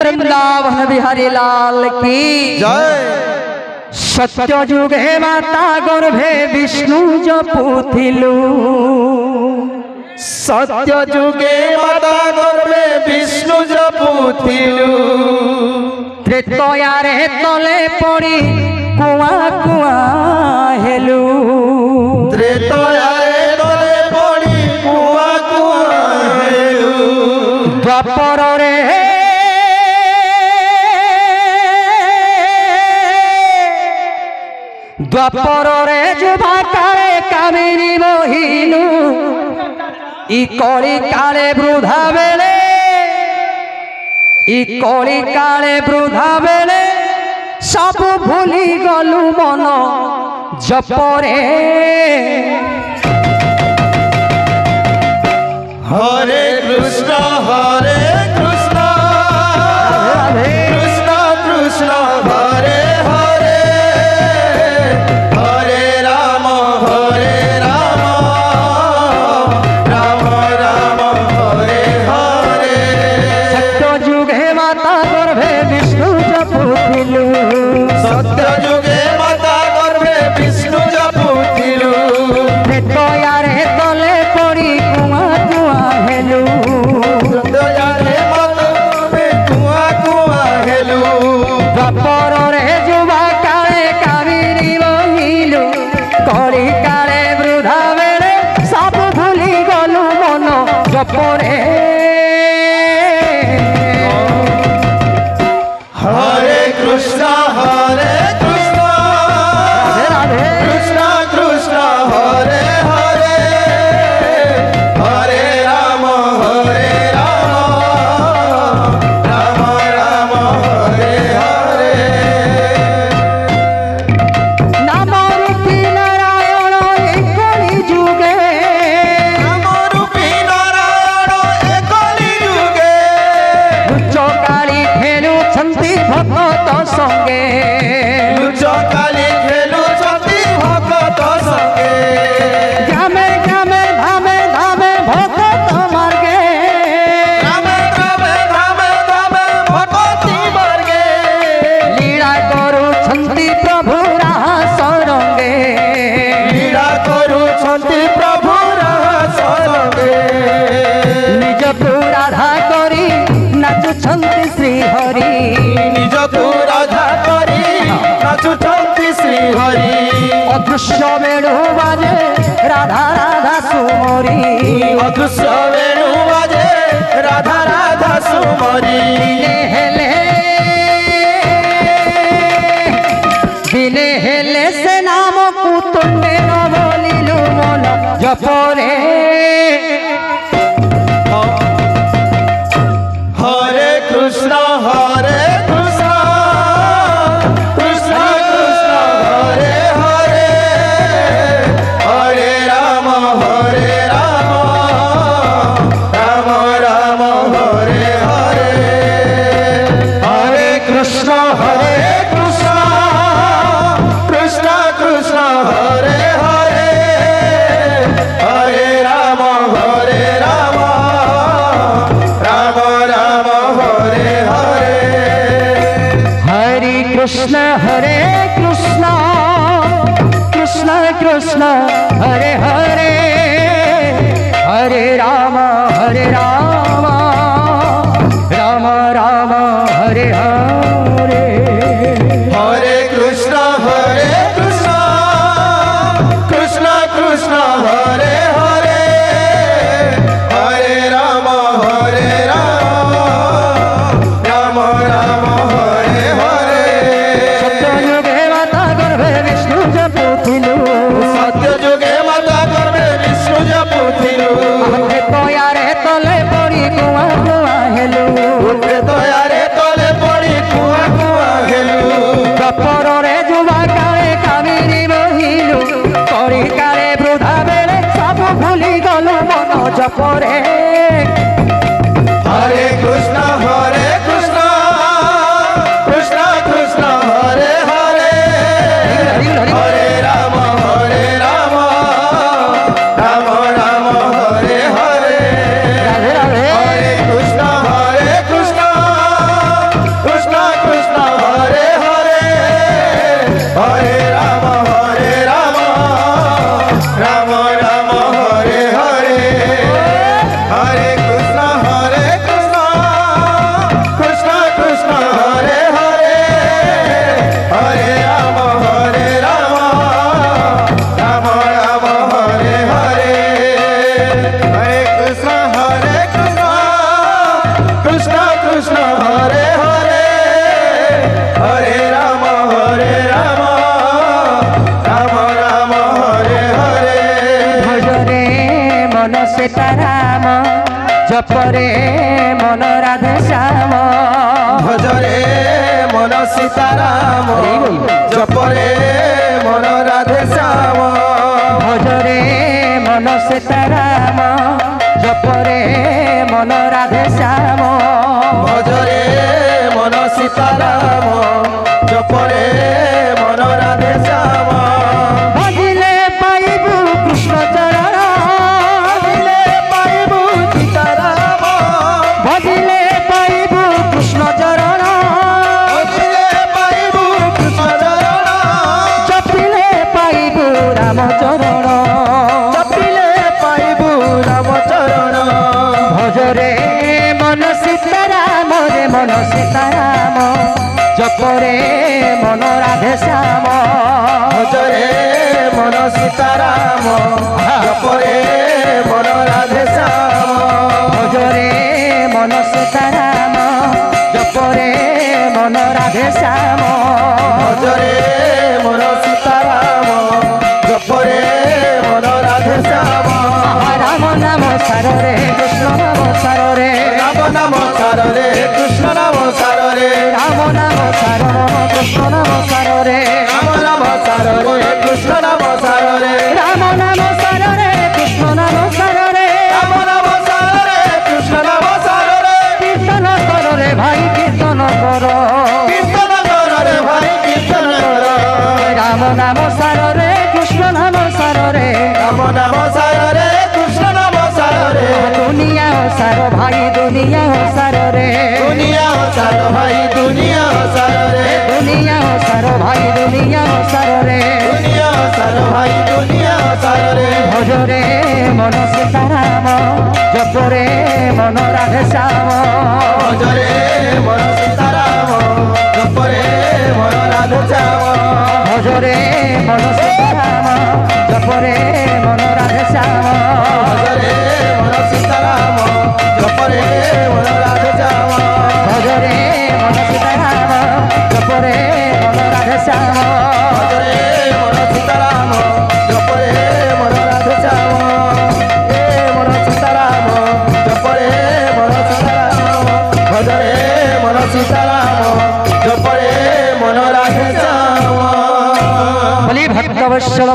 वृंदावन बिहारी लाल की जय। सत्य जुगे माता गर्भे विष्णु जपुथिलु सत्य जुगे माता गर्भे विष्णु जपुथिलु त्रेतयारे तले पड़ी कुआ कुआ हेलु त्रेतयारे तले पड़ी कुआ कुआ हेलु द्वापर रे द्वापर रे जुबा काले कामिनी मोहिलु ई कली काले वृद्धा बेले ई कली काले वृद्धा बेले सब भूली गलु मन जपरे हरे कृष्ण कृष्ण कृष्ण हरे हरे हरे राम राम राम हरे हरे सत्य जुगे माता गर्भे विष्णु जपुथिलु सत्य जुगे माता गर्भे विष्णु जपुथिलु त्रेतयारे तले पड़ी कुआ कुआ हेलु त्रेतयारे माता गर्भे कुआ कुआ हेलु द्वापर रे जुबा काले कामिनी मोहिलु कली काले वृद्धा बेले सब भूली गलु मन जपरे हरे कृष्ण कृष्ण कृष्ण हरे हरे हरे राम राम राम हरे हरे नाम रूपी नारायण एकली जुगे नाम रूपी नारायण एकली जुगे लुच काली खेलुछन्ति भक्त संगे लुच काली खेलुछन्ति भक्त संगे ग्रामे ग्रामे धामे धामे भक्त मार्गे रामे रामे धामे धामे भगवती मार्गे लीला करुछन्ति प्रभु रास रंगे लीला करुछन्ति प्रभु रास रंगे निजकु राधा करी नाचुछन्ति श्री हरि निजकु राधा करी नाचुछन्ति श्री हरि अदृश्य वेणु बाजे राधा राधा सुमरी अदृश्य वेणु बाजे राधा राधा सुमरी दिले हेले से नाम कुतुंडे न बोलिलु मन जपरे हरे कृष्ण कृष्ण कृष्ण हरे हरे हरे राम राम राम हरे हरे हरे कृष्ण कृष्ण कृष्ण हरे हरे हरे राम राम राम हरे हरे हरे कृष्ण कृष्ण कृष्ण हरे हरे हरे राम राम राम हरे हरे हरे कृष्ण कृष्ण कृष्ण हरे हरे हरे राम राम हरे हरे सत्य जुगे माता गर्भे विष्णु जपुथिलु सत्य जुगे माता गर्भे विष्णु जपुथिलु त्रेतयारे तले पड़ी कुआ कुआ हेलु त्रेतयारे तले पड़ी कुआ कुआ हेलु द्वापर रे जुबा काले कामिनी मोहिलु कली काले वृद्धा बेले सब भूली गलु मन जपरे हरे कृष्ण कृष्ण कृष्ण हरे हरे हरे राम राम राम हरे हरे राधे राधे हरे कृष्ण कृष्ण कृष्ण हरे हरे हरे राम राम राम हरे हरे हरे कृष्ण कृष्ण कृष्ण हरे हरे हरे राम राम राम हरे हरे हरे कृष्ण कृष्ण कृष्ण हरे हरे हरे राम राम राम हरे हरे भजरे मन सीताराम जपरे मन राधे श्याम भजरे मन सीताराम जपरे मन राधे श्याम भजरे मन सीताराम जपरे मन राधे श्याम भजरे मन सीताराम जपरे मन राधे श्याम भजिले पाइबु कृष्ण चरण भजिले पाइबु सीताराम भजिले पाइबु कृष्ण चरण भजिले पाइबु कृष्ण चरण जपिले पाइबु राम चरण जपिले पाइबु राम चरण भजरे मन सीताराम रे मन सीताराम जपरे मन राधे श्याम भजरे मन सीताराम जपरे मन राधे श्याम भजरे मन सीताराम जपरे मन राधे श्याम भजरे मन सीताराम जपरे मन राधे श्याम राम नाम सारे कृष्ण नाम सारे राम नाम सारे कृष्ण नाम सारे राम नाम सार कृष्ण नाम सारे राम नाम सारे कृष्ण नाम सारे राम नाम सारे कृष्ण नाम सारे राम नाम सारे कृष्ण नाम सारे कीर्तन कर रे भाई कीर्तन कर कीर्तन कर रे भाई कीर्तन कर राम नाम सारे कृष्ण नाम सारे राम नाम सारे कृष्ण नाम सारे दुनिया सार भाई दुनिया सार रे दुनिया सार भाई दुनिया सारे दुनिया सार भाई दुनिया सार रे दुनिया सार भाई दुनिया सारे भजरे मन सीताराम जपरे मन राधे श्याम भजरे मन सीताराम जपरे मन राधे श्याम भजरे मन सीताराम जपरे मन राधे श्याम भजरे मन सीताराम जपरे मन राधे श्याम भजरे मन सीताराम जपरे मन राधे श्याम भजरे मन सीताराम जपरे मन राधे श्याम हे मन सीताराम जपरे मन सीताराम भजरे मन सीताराम जपरे मन राधे श्याम बलि भक्तवत्सल